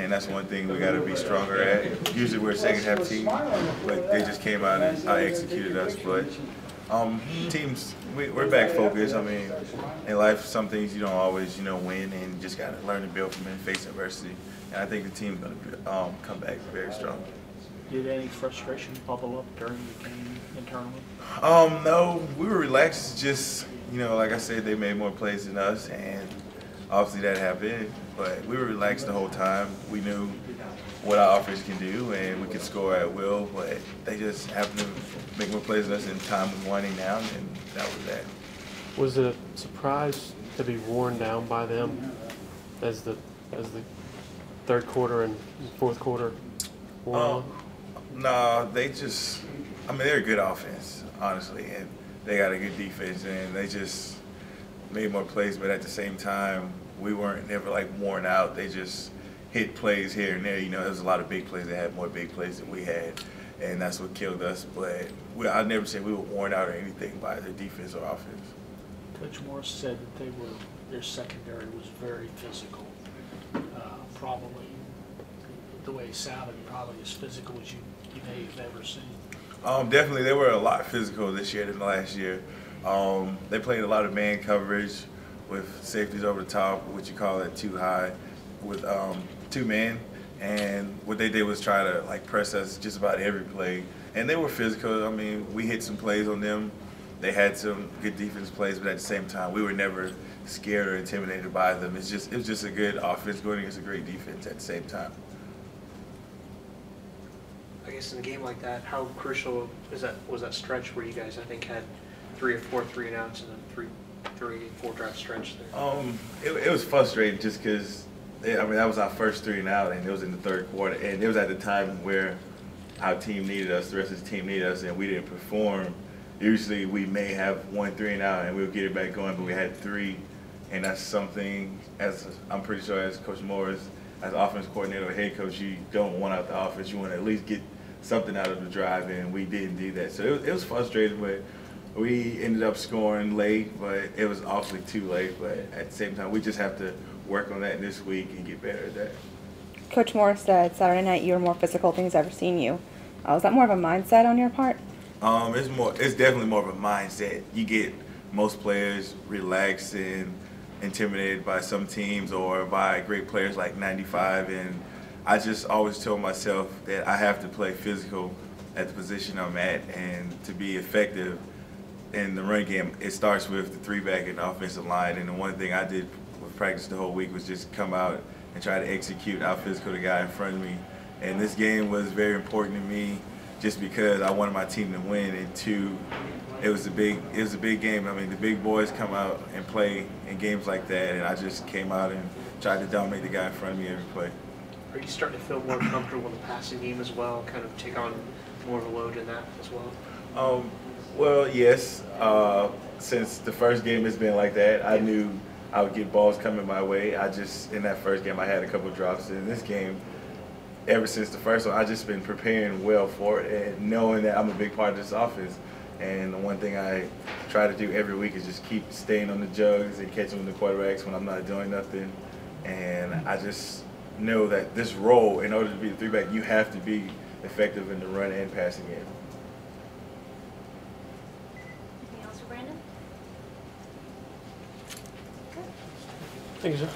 and that's one thing we got to be stronger at. Usually we're a second half team, but they just came out and out-executed us. But teams, we're back focused. I mean, in life, some things you don't always, win, and you just got to learn to build from it and face adversity. And I think the team's going to come back very strong. Did any frustration bubble up during the game internally? No, we were relaxed. Just, like I said, they made more plays than us, and obviously that happened. But we were relaxed the whole time. We knew what our offense can do, and we could score at will. But they just happened to make more plays than us, and time was winding down, and that was that. Was it a surprise to be worn down by them as the third quarter and fourth quarter wore on? No, they're a good offense, honestly, and they got a good defense, and they just made more plays, but at the same time, we weren't never worn out. They just hit plays here and there. There was a lot of big plays. They had more big plays than we had, and that's what killed us. But I'd never say we were worn out or anything by their defense or offense. Coach Morris said that their secondary was very physical. Probably the way it sounded, probably as physical as you may have ever seen. Definitely, they were a lot physical this year than last year. They played a lot of man coverage with safeties over the top, what you call it, too high, with two men. And what they did was try to press us just about every play. And they were physical. I mean, we hit some plays on them. They had some good defense plays, but at the same time, we were never scared or intimidated by them. It was just a good offense going against a great defense at the same time. I guess in a game like that, how crucial was that stretch where you guys, I think, had 3 or 4 3-and-outs and then 4 drive stretch there? It was frustrating just because, that was our first 3-and-out, and it was in the third quarter, and it was at the time where our team needed us, the rest of the team needed us, and we didn't perform. Usually we may have 1 3-and-out and we'll get it back going, but we had 3, and that's something, as I'm pretty sure as Coach Morris, as offense coordinator or head coach, you don't want out the offense. You want to at least get something out of the drive, and we didn't do that. So it was frustrating, but we ended up scoring late, but it was awfully too late. But at the same time, we just have to work on that this week and get better at that. Coach Morris said Saturday night you were more physical than he's ever seen you. Was that more of a mindset on your part? It's definitely more of a mindset. You get most players relaxed and intimidated by some teams or by great players like 95, and I just always tell myself that I have to play physical at the position I'm at, and to be effective in the run game, it starts with the 3-back and the offensive line. And the one thing I did with practice the whole week was just come out and try to execute, out physical the guy in front of me. And this game was very important to me just because I wanted my team to win, and 2, it was a big game. I mean, the big boys come out and play in games like that, and I just came out and tried to dominate the guy in front of me every play. Are you starting to feel more comfortable in the passing game as well, kind of take on more of a load in that as well? Well, yes. Since the first game has been like that, I knew I would get balls coming my way. In that first game, I had a couple drops. In this game, ever since the first one, I've just been preparing well for it and knowing that I'm a big part of this offense. And the one thing I try to do every week is just keep staying on the jugs and catching the quarterbacks when I'm not doing nothing. And I just know that this role, in order to be the 3-back, you have to be effective in the run and passing game. Anything else for Brandon? Good. Thank you, sir.